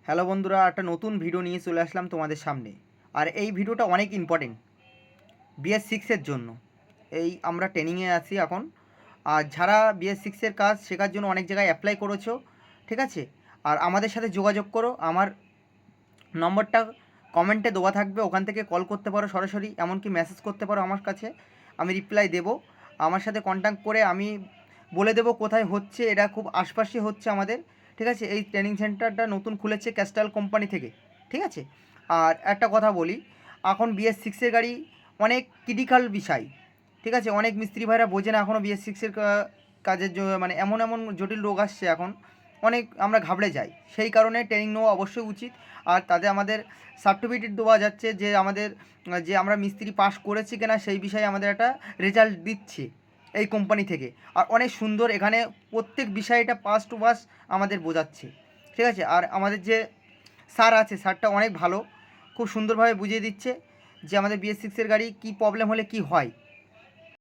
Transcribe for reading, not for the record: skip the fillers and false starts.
Hello বন্ধুরা, একটা নতুন ভিডিও নিয়ে চলে আসলাম তোমাদের সামনে। আর এই ভিডিওটা অনেক ইম্পর্টেন্ট BS6-এর জন্য। এই আমরা ট্রেনিংয়ে আছি এখন। আর যারা BS6-এর কাজ শেখার জন্য অনেক জায়গায় অ্যাপ্লাই করেছো, ঠিক আছে, আর আমাদের সাথে যোগাযোগ করো। আমার নম্বরটা কমেন্টে দেওয়া থাকবে, ওখান থেকে কল করতে পারো সরাসরি, এমনকি মেসেজ করতে পারো আমার কাছে, আমি রিপ্লাই দেবো। আমার সাথে কন্ট্যাক্ট করে আমি বলে দেবো কোথায় হচ্ছে। এটা খুব আশপাশে হচ্ছে আমাদের, ঠিক আছে। এই ট্রেনিং সেন্টারটা নতুন খুলেছে ক্যাস্ট্রল কোম্পানি থেকে, ঠিক আছে। আর একটা কথা বলি, এখন BS6-এর গাড়ি অনেক ক্রিটিক্যাল বিষয়, ঠিক আছে। অনেক মিস্ত্রি ভাইরা বোঝে না এখনও BS6-এর কাজের মানে এমন এমন জটিল রোগ আসছে এখন, অনেক আমরা ঘাবড়ে যাই। সেই কারণে ট্রেনিং নেওয়া অবশ্যই উচিত। আর তাতে আমাদের সার্টিফিকেট দেওয়া যাচ্ছে যে আমাদের যে আমরা মিস্ত্রি পাস করেছি কিনা সেই বিষয়ে আমাদের একটা রেজাল্ট দিচ্ছে এই কোম্পানি থেকে। আর অনেক সুন্দর এখানে প্রত্যেক বিষয়টা পাস টু পাস আমাদের বোঝাচ্ছে, ঠিক আছে। আর আমাদের যে স্যার আছে, স্যারটা অনেক ভালো, খুব সুন্দরভাবে বুঝিয়ে দিচ্ছে যে আমাদের BS6-এর গাড়ি কী প্রবলেম হলে কি হয়।